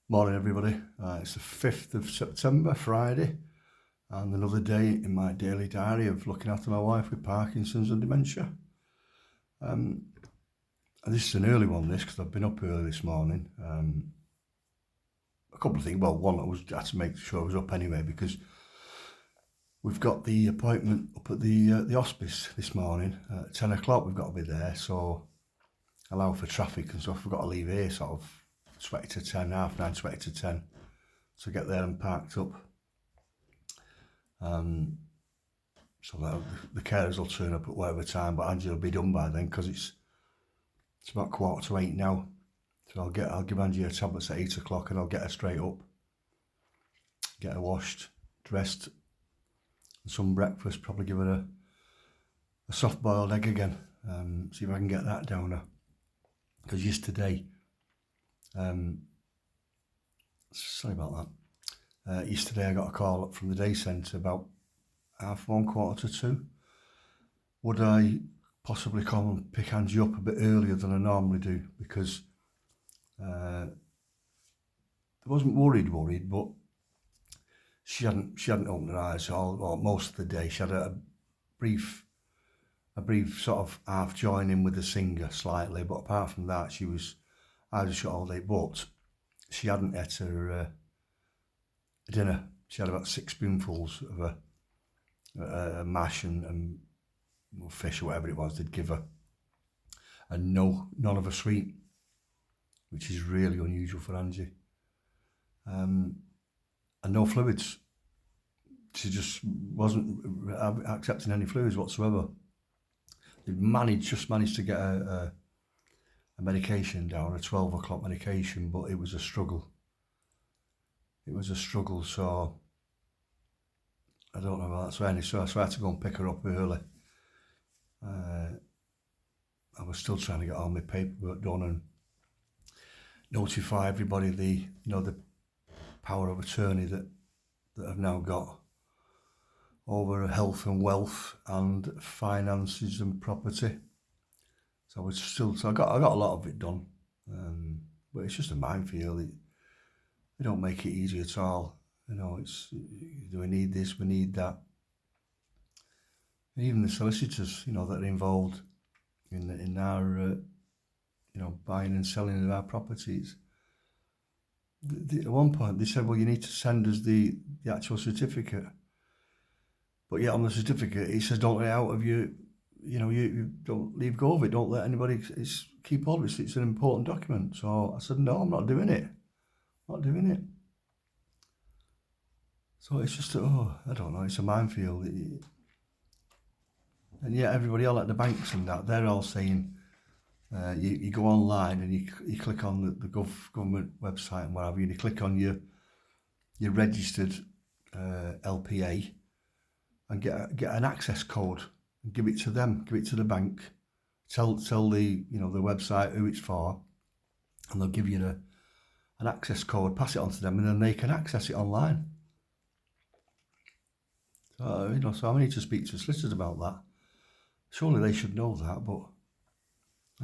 Morning, everybody. It's the 5th of September, Friday, and another day in my daily diary of looking after my wife with Parkinson's and dementia. And this is an early one, because I've been up early this morning. A couple of things. Well, one, I had to make sure I was up anyway, because we've got the appointment up at the hospice this morning at 10 o'clock. We've got to be there, so allow for traffic and stuff. We've got to leave here sort of 20 to 10, half 9, 20 to 10 to get there and parked up. So that the carers will turn up at whatever time, but Angie will be done by then, because it's about 7:45 now. So I'll give Angie her tablets at 8 o'clock, and I'll get her straight up, get her washed, dressed, and some breakfast. Probably give her a soft boiled egg again. See if I can get that down her. Because yesterday, sorry about that. Yesterday I got a call up from the day centre about 1:30, 1:45. Would I possibly come and pick Angie up a bit earlier than I normally do? Because I wasn't worried, but she hadn't opened her eyes all most of the day. She had a brief sort of half join in with the singer slightly, but apart from that, she was eyes shut all day. But she hadn't ate her dinner. She had about 6 spoonfuls of a mash and fish or whatever it was they'd give her, and none of a sweet, which is really unusual for Angie. And no fluids. She just wasn't accepting any fluids whatsoever. They'd just managed to get a medication down, a 12 o'clock medication, but it was a struggle. So I don't know about that. So I had to go and pick her up early. I was still trying to get all my paperwork done and notify everybody the power of attorney that I've now got over health and wealth and finances and property. So I got a lot of it done, but it's just a minefield. They don't make it easy at all. It's, do we need this? We need that. And even the solicitors, that are involved in our, buying and selling of our properties. At one point, they said, well, you need to send us the actual certificate. But yet on the certificate, it says, don't let it out of you. You don't leave go of it. Don't let anybody keep hold of it. It's an important document. So I said, no, I'm not doing it. So it's just, I don't know, it's a minefield. And yet everybody else at the banks and that, they're all saying, you go online and you click on the government website and what have you, and you click on your registered LPA and get an access code and give it to them, give it to the bank, tell the the website who it's for, and they'll give you an access code, pass it on to them, and then they can access it online. So so I need to speak to solicitors about that. Surely they should know that, but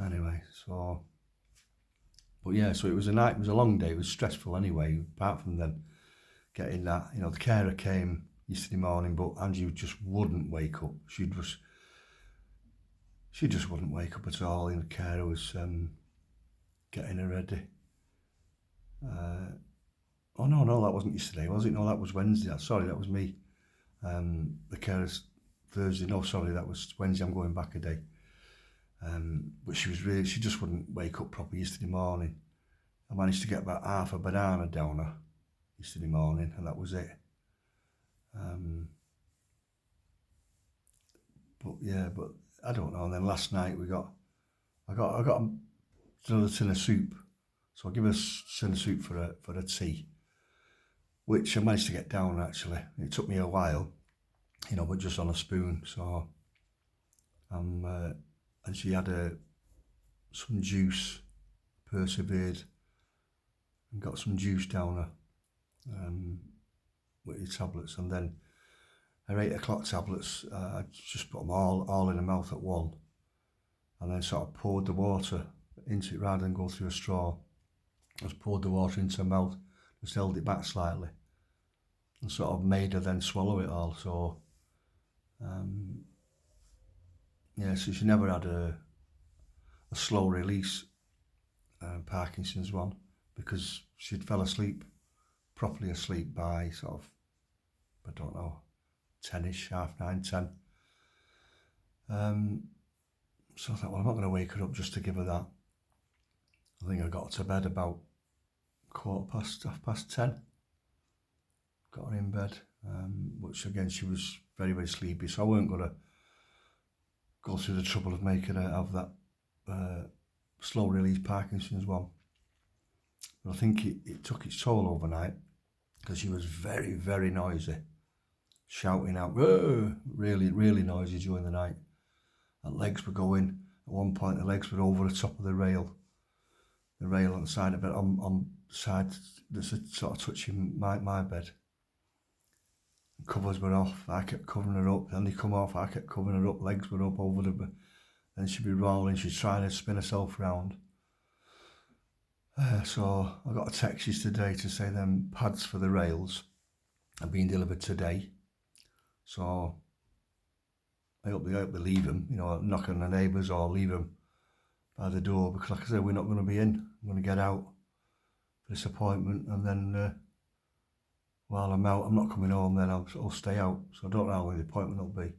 anyway, so it was it was a long day. It was stressful anyway, apart from then getting that, the carer came yesterday morning, but Angie just wouldn't wake up. She just wouldn't wake up at all. The carer was getting her ready. Oh no, that wasn't yesterday, was it? No, that was Wednesday. Sorry, that was me. The carer's Thursday. No, sorry, that was Wednesday. I'm going back a day. But she just wouldn't wake up properly yesterday morning. I managed to get about half a banana down her yesterday morning, and that was it. But I don't know. And then last night I got another tin of soup. So I give her a tin of soup for a tea, which I managed to get down actually. It took me a while, but just on a spoon. So and she had some juice, persevered, and got some juice down her with the tablets, and then her 8 o'clock tablets, I just put them all in her mouth at one, and then sort of poured the water into it rather than go through a straw. I just poured the water into her mouth just held it back slightly and sort of made her then swallow it all. So, yeah, so she never had a slow release Parkinson's one, because she'd fell asleep, properly asleep by sort of, I don't know, 10ish, 9:30, 10. So I thought, well, I'm not going to wake her up just to give her that. I think I got to bed about 10:15. Got her in bed, which again, she was very, very sleepy, so I weren't going to go through the trouble of making her have that slow release Parkinson's one. But I think it took its toll overnight, because she was very, very noisy, shouting out, "Whoa!" really, really noisy during the night. Her legs were going. At one point, the legs were over the top of the rail on the side of it, on the side that's sort of touching my bed. The covers were off. I kept covering her up. Then they come off. I kept covering her up. Legs were up over the bed. Then she'd be rolling. She's trying to spin herself round. So I got a text yesterday to say them pads for the rails are being delivered today. So I hope they leave them, knock on the neighbours or leave them by the door, because like I said, we're not going to be in. I'm going to get out for this appointment, and then while I'm out, I'm not coming home, then I'll stay out. So I don't know how long the appointment will be.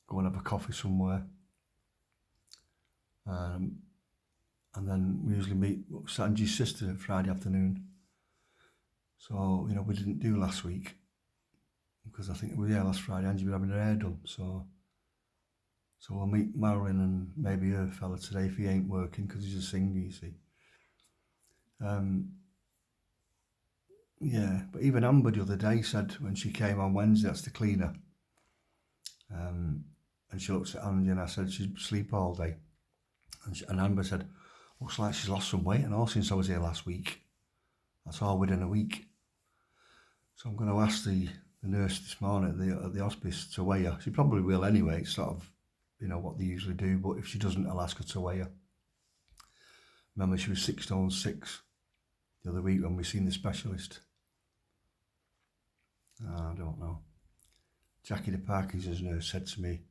Go and have a coffee somewhere. And then we usually meet Sanji's sister Friday afternoon. So, we didn't do last week, because I think it was, last Friday, Angie was having her hair done. So we'll meet Marilyn and maybe her fella today if he ain't working, because he's a singer, you see. Yeah, but even Amber the other day said, when she came on Wednesday, that's the cleaner, and she looks at Angie, and I said, she'd sleep all day. And Amber said, looks like she's lost some weight and all since I was here last week. That's all within a week. So I'm going to ask the nurse this morning at the hospice to weigh her. She probably will anyway. It's sort of, what they usually do. But if she doesn't, I'll ask her to weigh her. Remember, she was 6 stone 6 the other week when we seen the specialist. I don't know. Jackie, the Parkinson's nurse, said to me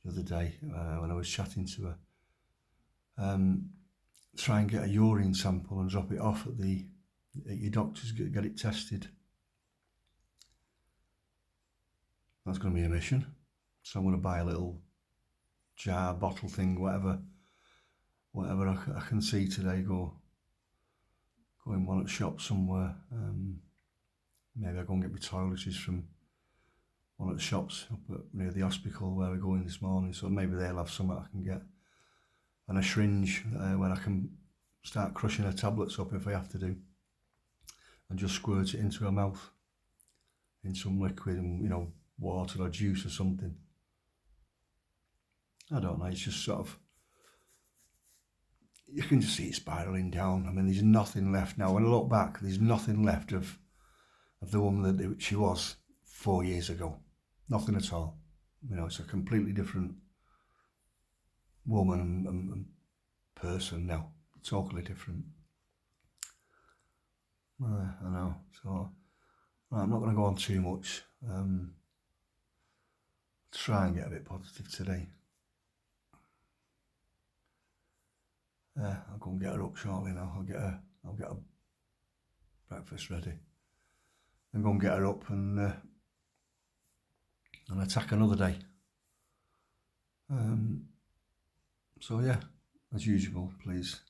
the other day when I was chatting to her, try and get a urine sample and drop it off at your doctor's, get it tested. That's going to be a mission. So I'm going to buy a little jar, bottle thing, whatever I can see today. Go in one at the shop somewhere. Maybe I'll go and get my toiletries from one of the shops up near the hospital where we're going this morning. So maybe they'll have something I can get. And a syringe where I can start crushing her tablets up if I have to do, and just squirt it into her mouth in some liquid, and water or juice or something. I don't know, it's just sort of, you can just see it spiralling down. I mean, there's nothing left now. When I look back, there's nothing left of the woman that she was 4 years ago. Nothing at all. It's a completely different woman and person now. Totally different. I know. So I'm not going to go on too much. Try and get a bit positive today. I'll go and get her up shortly now. I'll get her breakfast ready, and go and get her up and attack another day. So yeah, as usual, please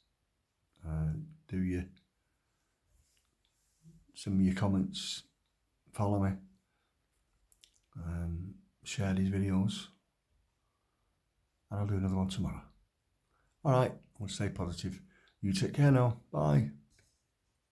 send me your comments, follow me, share these videos, and I'll do another one tomorrow. All right, I'll stay positive. You take care now. Bye.